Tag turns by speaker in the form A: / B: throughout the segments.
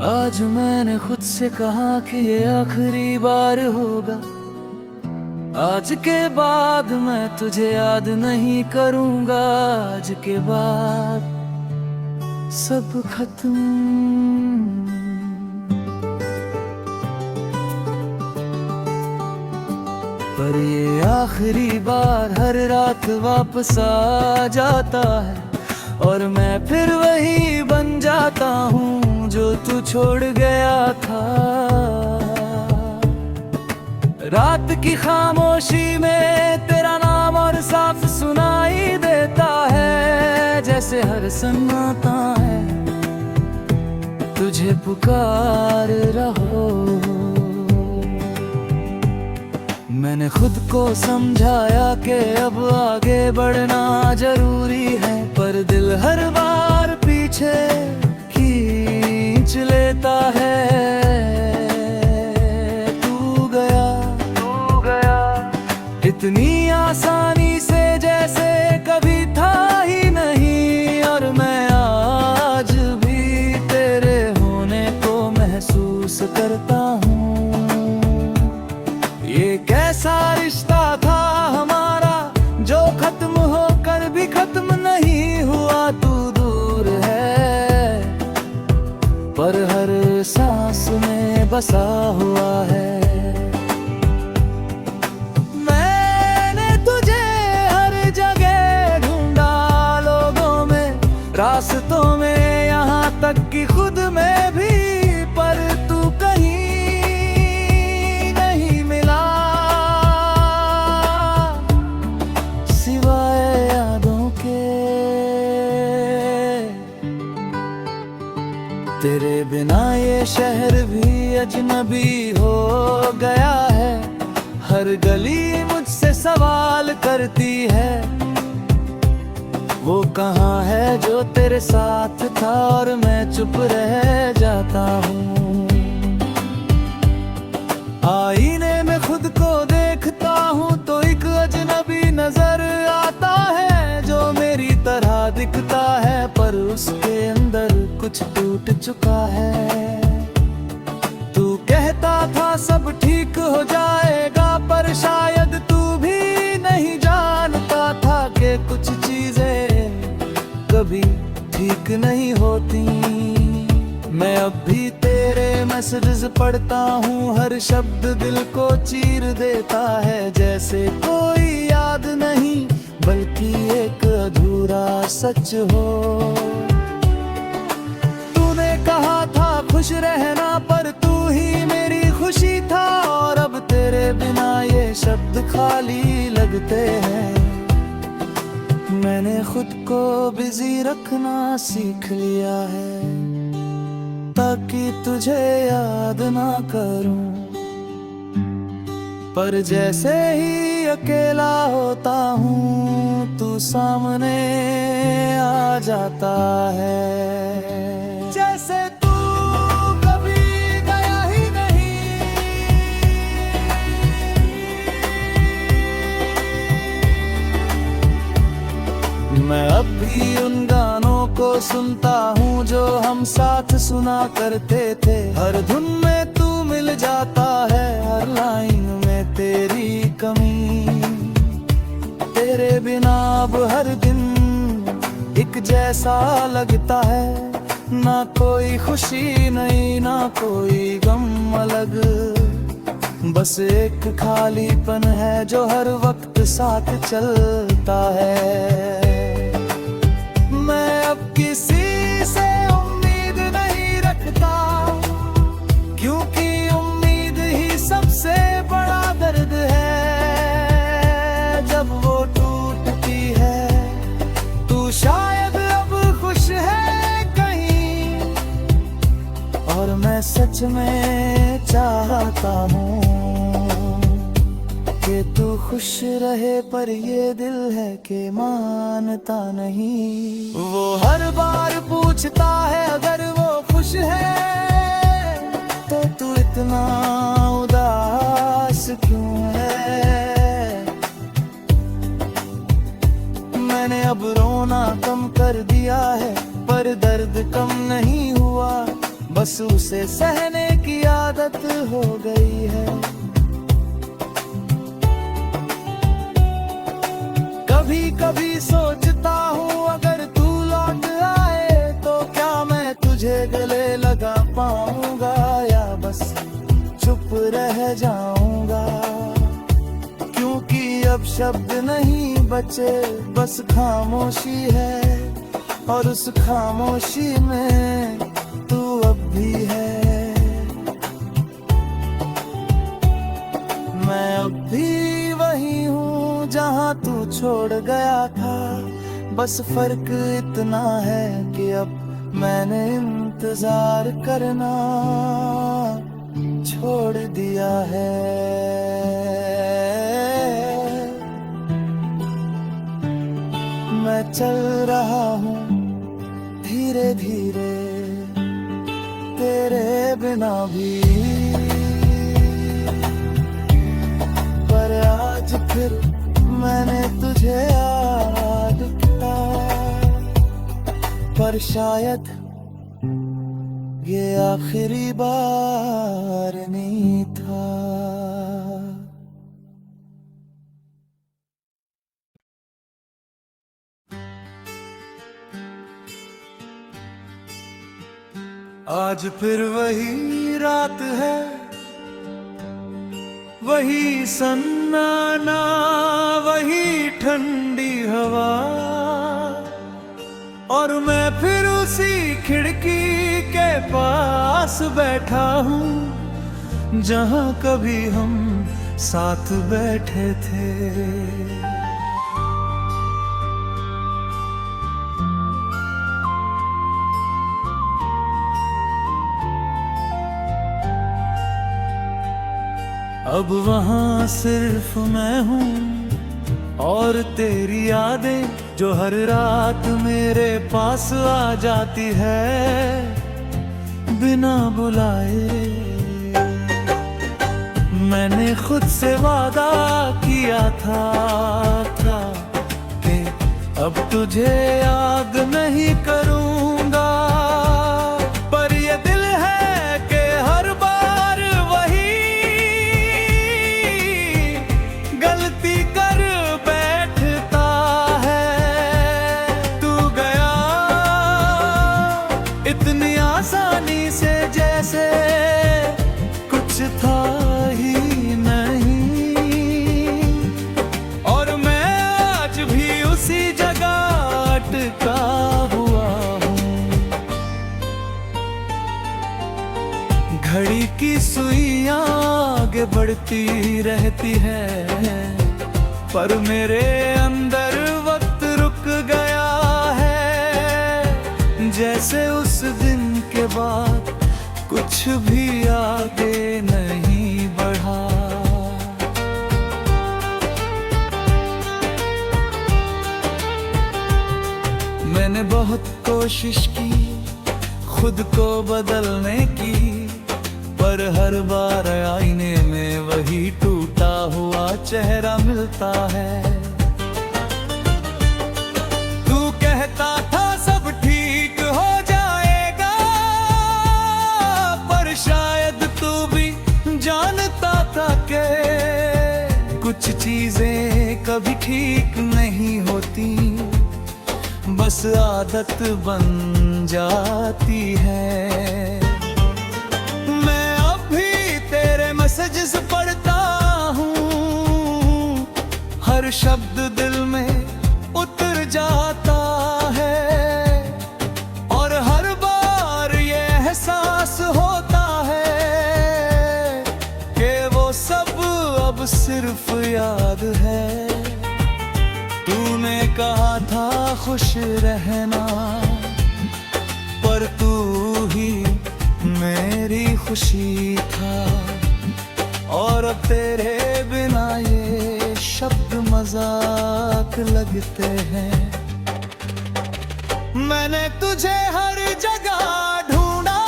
A: आज मैंने खुद से कहा कि ये आखिरी बार होगा। आज के बाद मैं तुझे याद नहीं करूंगा। आज के बाद सब खत्म। पर ये आखिरी बार हर रात वापस आ जाता है और मैं फिर वही बन जाता हूँ जो तू छोड़ गया था। रात की खामोशी में तेरा नाम और साफ सुनाई देता है, जैसे हर सन्नाटा है तुझे पुकार रहो। मैंने खुद को समझाया कि अब आगे बढ़ना जरूरी है, पर दिल हर बार पीछे खींच लेता है। तू गया इतनी आसानी से जैसे कभी था ही नहीं, और मैं आज भी तेरे होने को महसूस करता हूँ। ये कैसा रिश्ता था हमारा जो खत्म होकर भी खत्म नहीं हुआ। तू दूर है पर हर सांस में बसा हुआ है। मैंने तुझे हर जगह ढूंढा, लोगों में, रास्तों में, यहाँ तक कि खुद में भी, पर तू कहीं नहीं मिला सिवाय यादों के। तेरे बिना ये शहर भी अजनबी हो गया है। हर गली मुझसे सवाल करती है, वो कहाँ है जो तेरे साथ था, और मैं चुप रह जाता हूँ। आईने में खुद को देखता हूँ तो एक अजनबी नजर आता है जो मेरी तरह दिखता है, पर उसके अंदर कुछ टूट चुका है। तू कहता था सब ठीक हो जाएगा, पर शायद तू भी नहीं जानता था कि कुछ चीजें कभी ठीक नहीं होती। मैं अब भी तेरे मैसेजेस पढ़ता हूँ, हर शब्द दिल को चीर देता है, जैसे कोई याद नहीं बल्कि एक अधूरा सच हो। तूने कहा था खुश रहना, पर तू ही मेरी खुशी था, और अब तेरे बिना ये शब्द खाली लगते हैं। मैंने खुद को बिजी रखना सीख लिया है ताकि तुझे याद ना करूं, पर जैसे ही अकेला होता हूँ तू सामने आ जाता है। जैसे तू कभी गया ही नहीं, मैं अब भी उन गानों को सुनता हूँ जो हम साथ सुना करते थे। हर धुन में तू मिल जाता है, हर लाइन में तेरी कमी। तेरे बिना अब हर दिन एक जैसा लगता है, ना कोई खुशी नहीं ना कोई गम अलग, बस एक खालीपन है जो हर वक्त साथ चलता है। मैं अब किसी से उम्मीद नहीं रखता, क्योंकि उम्मीद ही सबसे बड़ा दर्द है जब वो टूटती है। तू शायद अब खुश है कहीं, और मैं सच में चाहता हूँ कि तू खुश रहे, पर ये दिल है कि मानता नहीं। वो हर बार पूछता है अगर वो खुश है तो तू इतना उदास क्यों है। मैंने अब रोना कम कर दिया है, पर दर्द कम नहीं हुआ। बस उसे सहने की आदत हो गई है। कभी कभी सोचता हूँ अगर तू लौट आए तो क्या मैं तुझे गले लगा पाऊंगा, या बस चुप रह जाऊंगा। क्योंकि अब शब्द नहीं बचे, बस खामोशी है, और उस खामोशी में तू अब भी है। मैं अब भी वही हूँ जहाँ तू छोड़ गया था, बस फर्क इतना है कि अब मैंने इंतजार करना छोड़ दिया है। मैं चल रहा हूँ धीरे धीरे तेरे बिना भी, पर आज फिर मैंने तुझे याद किया। पर शायद ये आखिरी बार नहीं था। आज फिर वही रात है, वही सन्नाटा, वही ठंडी हवा, और मैं फिर उसी खिड़की के पास बैठा हूँ जहाँ कभी हम साथ बैठे थे। अब वहाँ सिर्फ मैं हूँ और तेरी यादें जो हर रात मेरे पास आ जाती है बिना बुलाए। मैंने खुद से वादा किया था कि अब तुझे याद नहीं करूँगा, पर ये दिल है कि हर बार वही गलती कर बैठता है। तू गया इतनी आसानी से जैसे कुछ था ही नहीं, और मैं आज भी उसी जगह अटका हुआ हूँ। घड़ी की सुइयां आगे बढ़ती रहती है, पर मेरे अंदर वक्त रुक गया है। जैसे उस दिन के बाद कुछ भी आगे नहीं बढ़ा। मैंने बहुत कोशिश की खुद को बदलने की, पर हर बार आईने में वही टूटा हुआ चेहरा मिलता है। तू कहता था सब ठीक हो जाएगा, पर शायद तू भी जानता था कि कुछ चीजें कभी ठीक नहीं होती, बस आदत बन जाती है। मैं अब भी तेरे मैसेजेस पढ़ता हूँ, हर शब्द दिल में उतर जाता है, और हर बार ये एहसास होता है कि वो सब अब सिर्फ याद है। तूने कहा था खुश रहना, पर तू ही मेरी खुशी था, और अब तेरे बिना ये शब्द मजाक लगते हैं। मैंने तुझे हर जगह ढूंढा,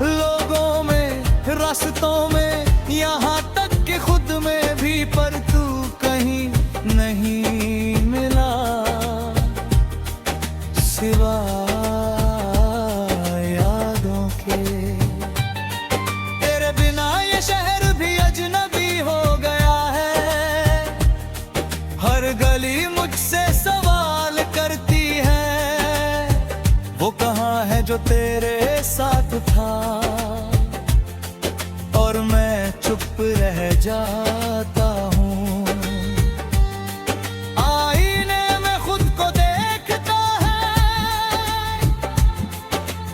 A: लोगों में, रास्तों में, यहाँ तक कि खुद में भी, पर तू कहीं नहीं मिला सिवा शहर भी अजनबी हो गया है। हर गली मुझसे सवाल करती है, वो कहाँ है जो तेरे साथ था। और मैं चुप रह जाता हूँ। आईने में खुद को देखता है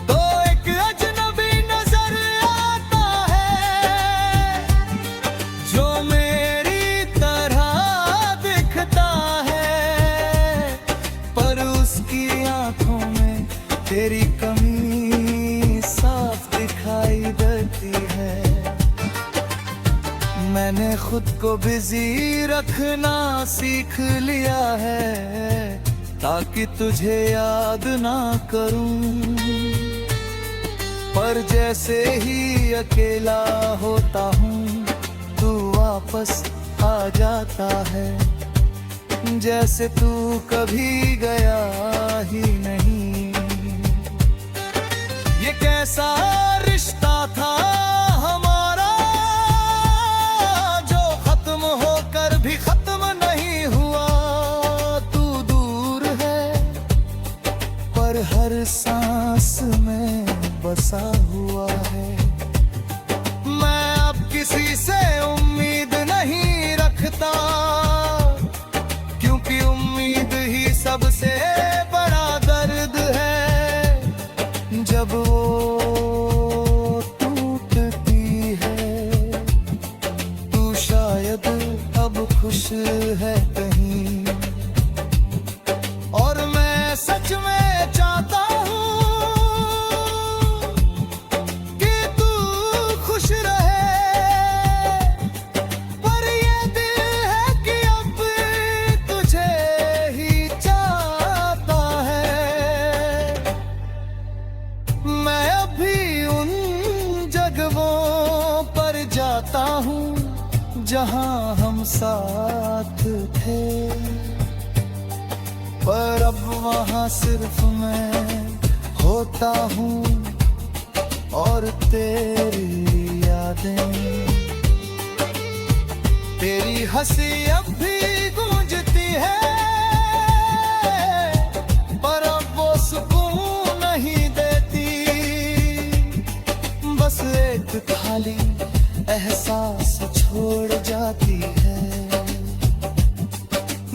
A: तो एक अजनबी नजर आता है, जो मेरी तरह दिखता है, पर उसकी आंखों में तेरी कमी साफ दिखाई देती है। मैंने खुद को बिजी रखना सीख लिया है, ताकि तुझे याद ना करूं। पर जैसे ही अकेला होता हूँ, तू वापस आ जाता है, जैसे तू कभी गया ही नहीं। ये कैसा रिश्ता था हमारा, जो खत्म होकर भी खत्म नहीं हुआ। तू दूर है पर हर सांस में बसा हुआ है। मैं अब किसी से उम्मीद नहीं रखता, क्योंकि उम्मीद ही सबसे बड़ा दर्द है। जब वो टूटती है, तू शायद अब खुश है कहीं। और मैं सच में चाहता हूँ कि तू खुश रहे, पर ये दिल है कि अब तुझे ही चाहता है। मैं अभी उन जगहों पर जाता हूँ जहाँ हम साथ थे, पर अब वहाँ सिर्फ मैं होता हूँ और तेरी यादें। तेरी हंसी अब भी गूंजती है, पर अब वो सुकून नहीं देती। बस एक खाली एहसास छोड़ जाती है।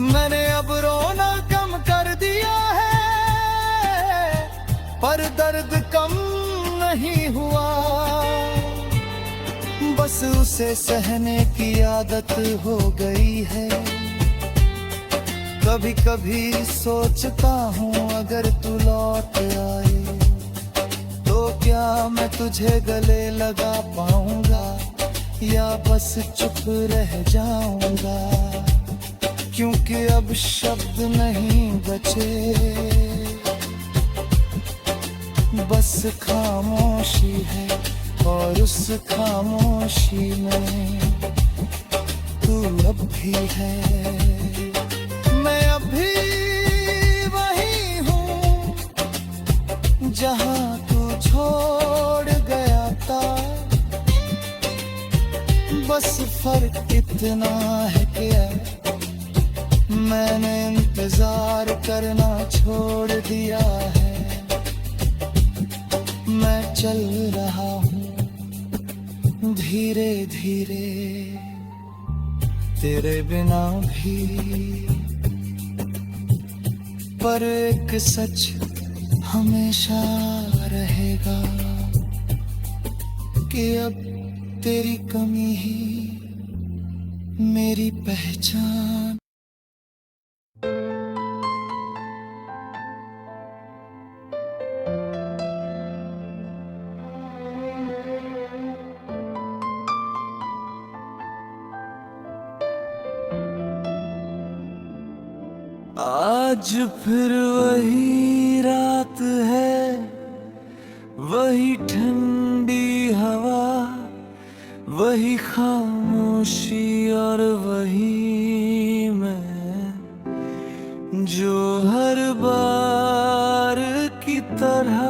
A: मैंने अब रोना कम कर दिया है, पर दर्द कम नहीं हुआ। बस उसे सहने की आदत हो गई है। कभी कभी सोचता हूँ अगर तू लौट आए तो क्या मैं तुझे गले लगा पाऊंगा, या बस चुप रह जाऊंगा। क्योंकि अब शब्द नहीं बचे, बस खामोशी है, और उस खामोशी में तू अब भी है। मैं अभी वही हूँ जहाँ तू छोड़ गया था। बस फर्क इतना है कि मैंने इंतजार करना छोड़ दिया है। मैं चल रहा हूँ धीरे धीरे तेरे बिना भी, पर एक सच हमेशा रहेगा कि अब तेरी कमी ही मेरी पहचान। आज फिर वही रात है, वही ठंडी हवा, वही खामोशी और वही मैं, जो हर बार की तरह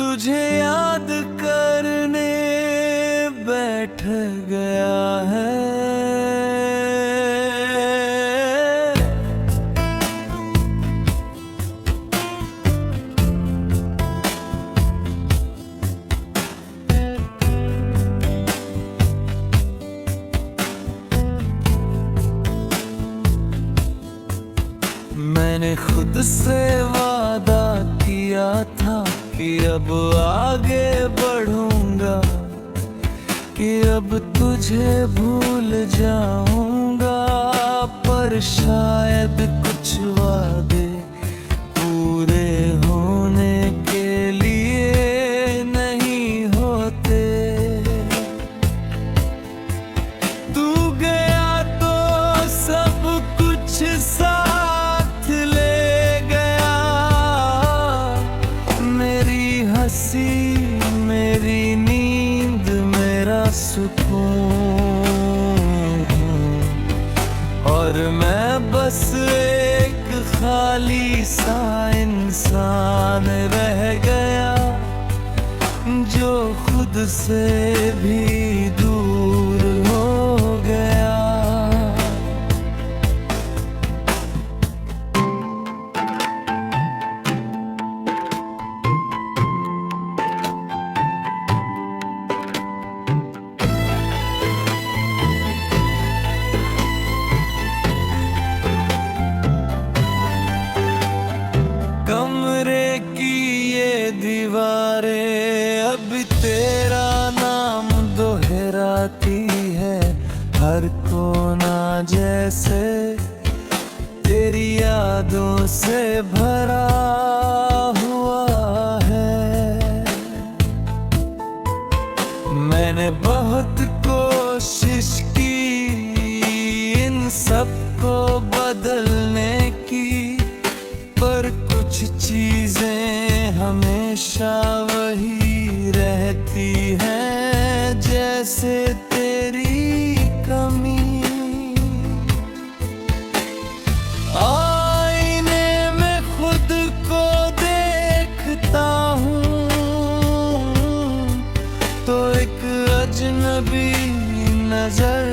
A: तुझे याद करने बैठ गया है। मैंने खुद से वादा किया था कि अब आगे बढ़ूंगा, कि अब तुझे भूल जाऊंगा। पर शायद कुछ वादे पूरे होने के लिए नहीं होते। तू गया तो सब कुछ साथ ले गया, मेरी हंसी, मेरी नींद, मेरा सुकून। और मैं बस एक खाली सा इंसान रह गया, जो खुद से भी दूर हो गया। कमरे की ये दीवारें अब तेरा नाम दोहराती है। हर कोना जैसे तेरी यादों से भरा हुआ है। मैंने बहुत कोशिश की इन सबको बदलने की, पर कुछ चीजें हमेशा वही रहती हैं, जैसे तेरी कमी। आईने में खुद को देखता हूँ तो एक अजनबी नजर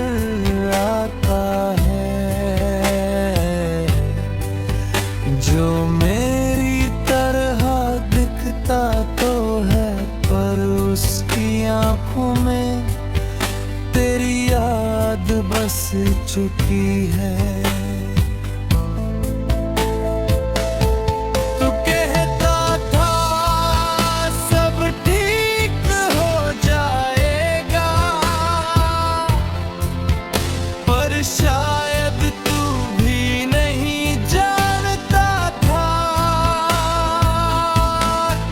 A: आता है, जो मेरी तरह दिखता तो है, पर उसकी आंखों में तेरी याद बस चुकी है। तू कहता था सब ठीक हो जाएगा, पर शायद तू भी नहीं जानता था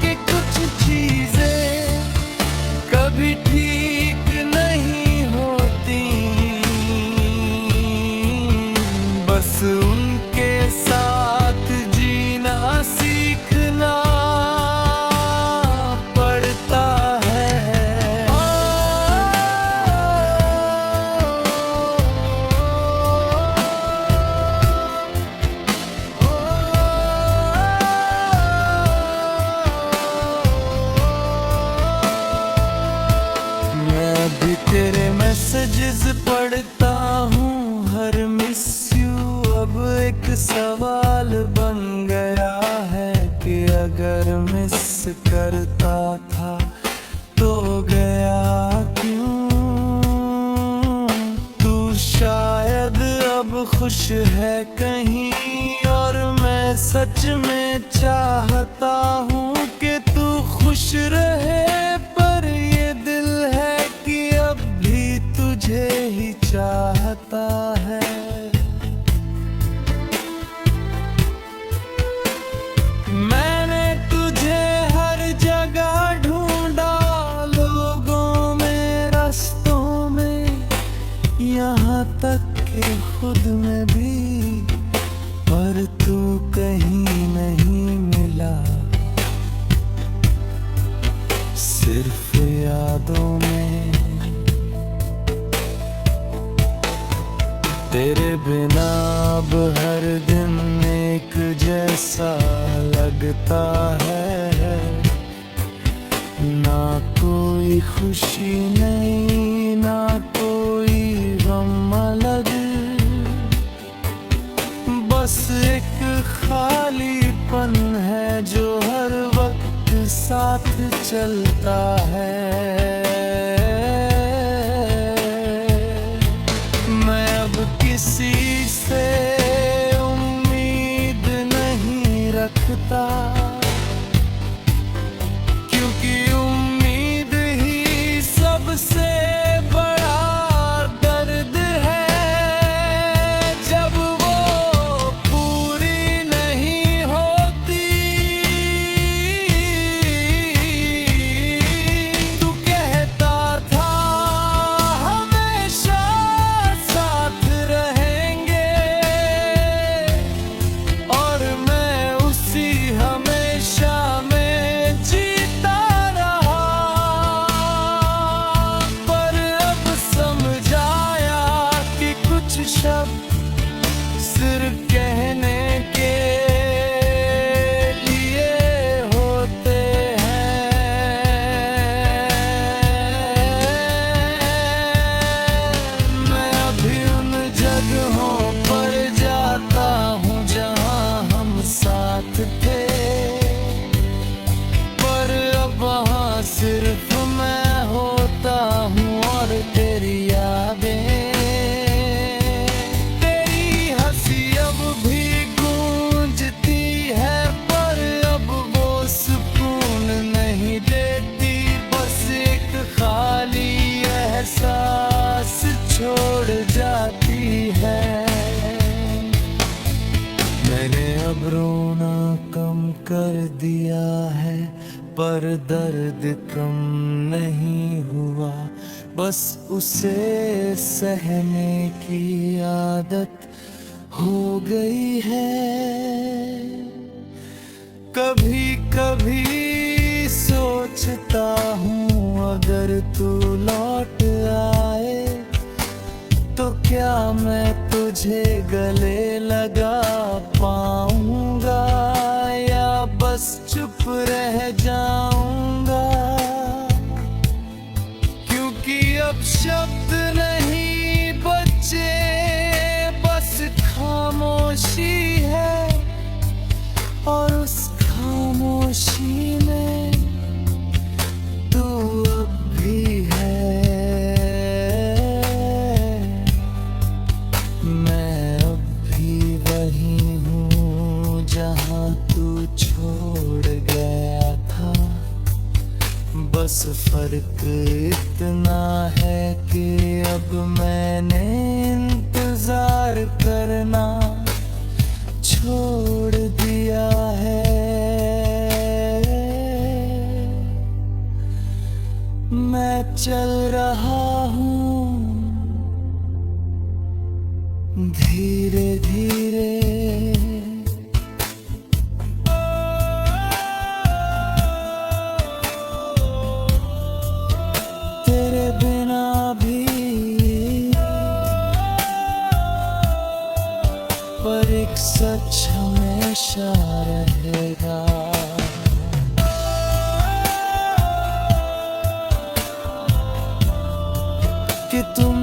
A: कि कुछ चीजें कभी ठीक नहीं होती। बस उनके साथ जीना सीखना पड़ता है। मैं भी तेरे मैसेजेस पढ़ता हूँ, हर मिस यू अब एक सवाल बन गया है, कि अगर मिस करता था तो गया क्यों। तू शायद अब खुश है कहीं, और मैं सच में चाहता हूँ कि तू खुश रहे, पर ये दिल है कि अब भी तुझे ही चाहता है। मैंने तुझे हर जगह ढूंढा, लोगों में, रास्तों में, यहाँ तक कि खुद में भी, पर तू कहीं नहीं मिला, सिर्फ यादों में। तेरे बिना अब हर दिन एक जैसा लगता है, ना कोई खुशी नहीं, ना कोई गम अलग, बस एक खालीपन है जो हर वक्त साथ चलता है। मैं अब किसी से उम्मीद नहीं रखता, क्योंकि उम्मीद ही सबसे बड़ा दर्द है। जब वो पूरी नहीं होती, तू कहता था हमेशा साथ रहेंगे, और मैं उसी हमेशा में जीता रहा। पर अब समझ आया कि कुछ शब्द सिर्फ कहने के लिए होते हैं। मैं अभी उन जगहों पर जाता हूँ जहाँ हम साथ थे, पर अब वहाँ सिर्फ मैं होता हूँ और तेरी यादें। तेरी हंसी अब भी गूंजती है, पर अब वो सुकून नहीं देती, बस एक खाली एहसास छोड़ जाती है। मैंने अब रोना कम कर दिया है, पर दर्द कम नहीं हुआ, बस उसे सहने की आदत हो गई है। कभी कभी सोचता हूँ अगर तू लौट आए, तो क्या मैं तुझे गले लगा पाऊंगा, या बस चुप रह जाऊंगा। क्योंकि अब शब्द नहीं बचे, बस खामोशी है, और उस खामोशी में तू अब भी है। मैं अब भी वही हूँ जहाँ तू छोड़ गया था, बस फर्क इतना है कि अब मैंने इंतजार करना छोड़ दिया है। मैं चल रहा हूँ धीरे धीरे, तेरे बिना भी, पर एक सच हमेशा रहेगा कि तुम